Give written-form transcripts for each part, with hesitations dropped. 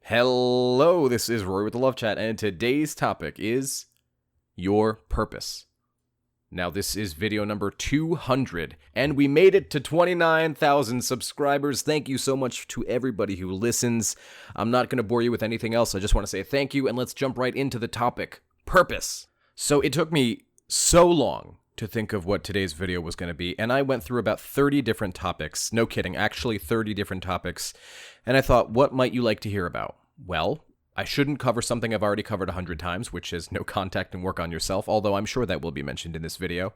Hello, this is Rory with the Love Chat, and today's topic is your purpose. Now, this is video number 200, and we made it to 29,000 subscribers. Thank you so much to everybody who listens. I'm not going to bore you with anything else. I just want to say thank you, and let's jump right into the topic, purpose. So it took me so long to think of what today's video was going to be, and I went through about 30 different topics. No kidding, actually 30 different topics. And I thought, what might you like to hear about? Well, I shouldn't cover something I've already covered 100 times, which is no contact and work on yourself, although I'm sure that will be mentioned in this video.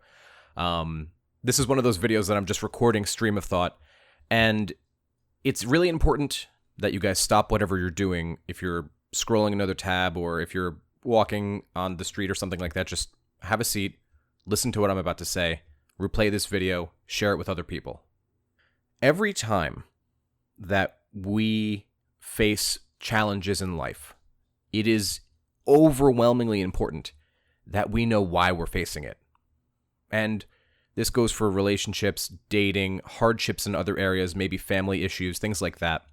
This is one of those videos that I'm just recording stream of thought, and it's really important that you guys stop whatever you're doing. If you're scrolling another tab or if you're walking on the street or something like that, just have a seat, listen to what I'm about to say, replay this video, share it with other people. Every time that we face challenges in life, it is overwhelmingly important that we know why we're facing it. And this goes for relationships, dating, hardships in other areas, maybe family issues, things like that.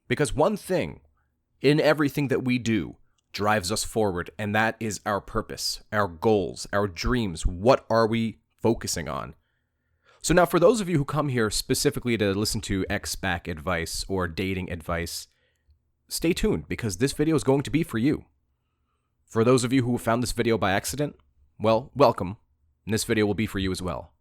Because one thing in everything that we do drives us forward, and that is our purpose, our goals, our dreams. What are we focusing on? So now for those of you who come here specifically to listen to ex-back advice or dating advice, stay tuned because this video is going to be for you. For those of you who found this video by accident, well, welcome. And this video will be for you as well.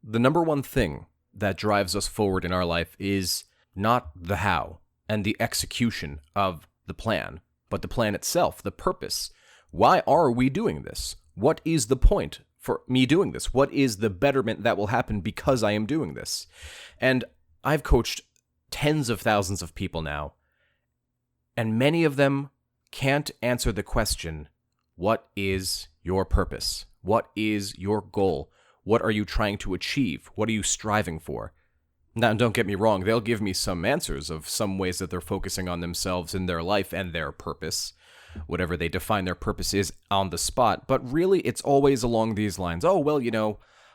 The number one thing that drives us forward in our life is not the how and the execution of the plan, but the plan itself, the purpose. Why are we doing this? What is the point for me doing this? What is the betterment that will happen because I am doing this? And I've coached tens of thousands of people now, and many of them can't answer the question, what is your purpose? What is your goal? What are you trying to achieve? What are you striving for? Now, don't get me wrong, they'll give me some answers of some ways that they're focusing on themselves in their life and their purpose, whatever they define their purpose is on the spot, but really it's always along these lines. Oh, well,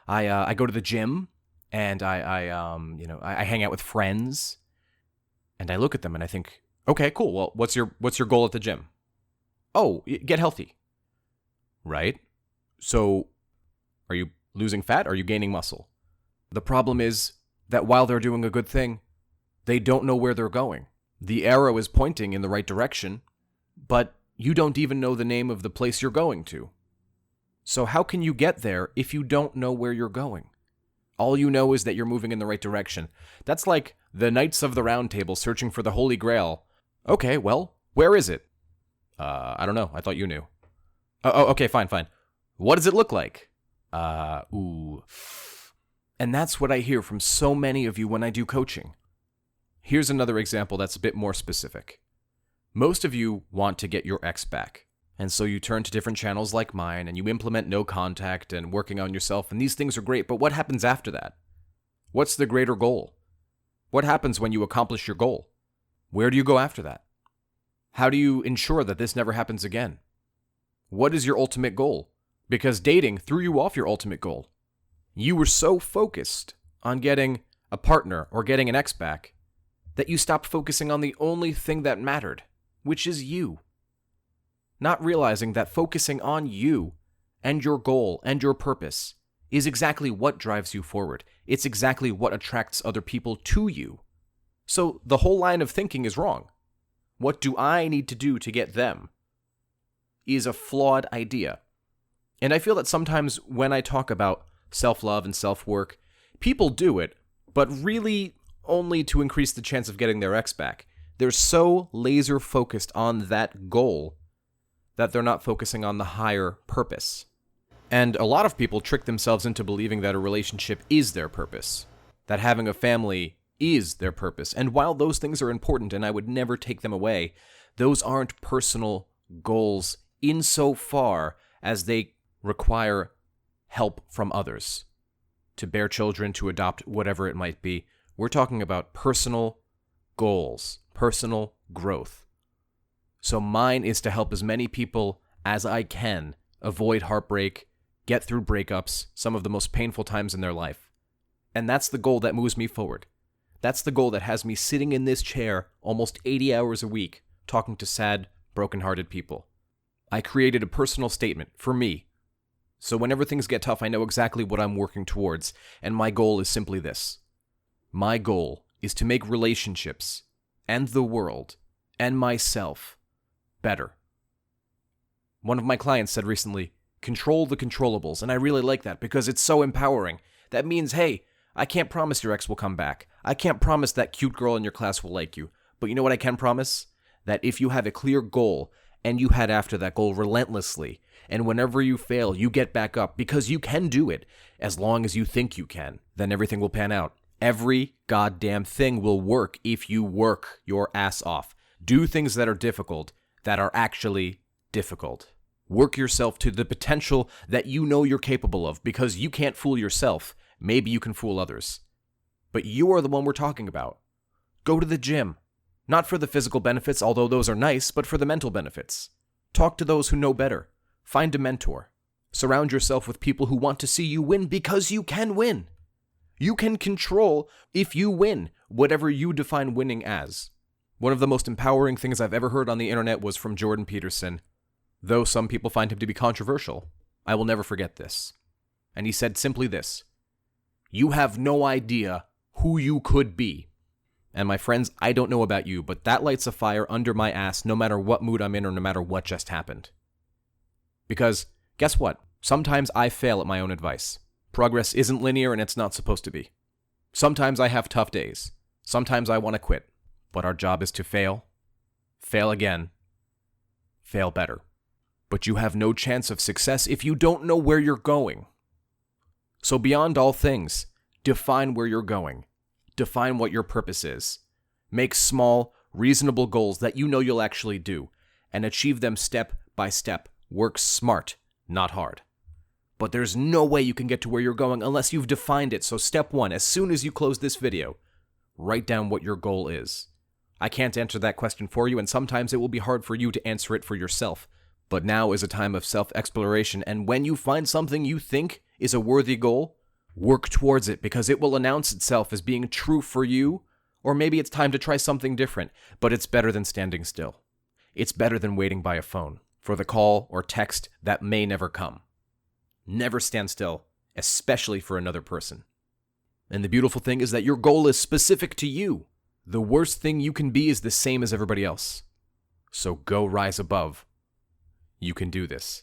I go to the gym, and I hang out with friends, and I look at them and I think, okay, cool, well, what's your goal at the gym? Oh, get healthy. Right? So, are you losing fat? Are you gaining muscle? The problem is that while they're doing a good thing, they don't know where they're going. The arrow is pointing in the right direction, but you don't even know the name of the place you're going to. So how can you get there if you don't know where you're going? All you know is that you're moving in the right direction. That's like the Knights of the Round Table searching for the Holy Grail. Okay, well, where is it? I don't know. I thought you knew. Oh, okay, fine. What does it look like? And that's what I hear from so many of you when I do coaching. Here's another example that's a bit more specific. Most of you want to get your ex back, and so you turn to different channels like mine, and you implement no contact and working on yourself, and these things are great, but what happens after that? What's the greater goal? What happens when you accomplish your goal? Where do you go after that? How do you ensure that this never happens again? What is your ultimate goal? Because dating threw you off your ultimate goal. You were so focused on getting a partner or getting an ex back that you stopped focusing on the only thing that mattered, which is you. Not realizing that focusing on you and your goal and your purpose is exactly what drives you forward. It's exactly what attracts other people to you. So the whole line of thinking is wrong. What do I need to do to get them? Is a flawed idea. And I feel that sometimes when I talk about self-love and self-work, people do it, but really only to increase the chance of getting their ex back. They're so laser-focused on that goal that they're not focusing on the higher purpose. And a lot of people trick themselves into believing that a relationship is their purpose, that having a family is their purpose. And while those things are important, and I would never take them away, those aren't personal goals insofar as they require help from others. To bear children, to adopt, whatever it might be. We're talking about personal goals, personal growth. So mine is to help as many people as I can avoid heartbreak, get through breakups, some of the most painful times in their life. And that's the goal that moves me forward. That's the goal that has me sitting in this chair almost 80 hours a week, talking to sad, broken-hearted people. I created a personal statement for me. So whenever things get tough, I know exactly what I'm working towards, and my goal is simply this. My goal is to make relationships, and the world, and myself, better. One of my clients said recently, control the controllables, and I really like that because it's so empowering. That means, hey, I can't promise your ex will come back. I can't promise that cute girl in your class will like you. But you know what I can promise? That if you have a clear goal, and you head after that goal relentlessly, and whenever you fail, you get back up because you can do it, as long as you think you can, then everything will pan out. Every goddamn thing will work if you work your ass off. Do things that are difficult, that are actually difficult. Work yourself to the potential that you know you're capable of, because you can't fool yourself. Maybe you can fool others. But you are the one we're talking about. Go to the gym. Not for the physical benefits, although those are nice, but for the mental benefits. Talk to those who know better. Find a mentor. Surround yourself with people who want to see you win because you can win. You can control if you win, whatever you define winning as. One of the most empowering things I've ever heard on the internet was from Jordan Peterson. Though some people find him to be controversial, I will never forget this. And he said simply this: you have no idea who you could be. And my friends, I don't know about you, but that lights a fire under my ass no matter what mood I'm in or no matter what just happened. Because, guess what? Sometimes I fail at my own advice. Progress isn't linear and it's not supposed to be. Sometimes I have tough days. Sometimes I want to quit. But our job is to fail again, fail better. But you have no chance of success if you don't know where you're going. So beyond all things, define where you're going. Define what your purpose is. Make small, reasonable goals that you know you'll actually do, and achieve them step by step. Work smart, not hard. But there's no way you can get to where you're going unless you've defined it. So step one, as soon as you close this video, write down what your goal is. I can't answer that question for you, and sometimes it will be hard for you to answer it for yourself. But now is a time of self-exploration, and when you find something you think is a worthy goal, work towards it, because it will announce itself as being true for you, or maybe it's time to try something different, but it's better than standing still. It's better than waiting by a phone for the call or text that may never come. Never stand still, especially for another person. And the beautiful thing is that your goal is specific to you. The worst thing you can be is the same as everybody else. So go rise above. You can do this.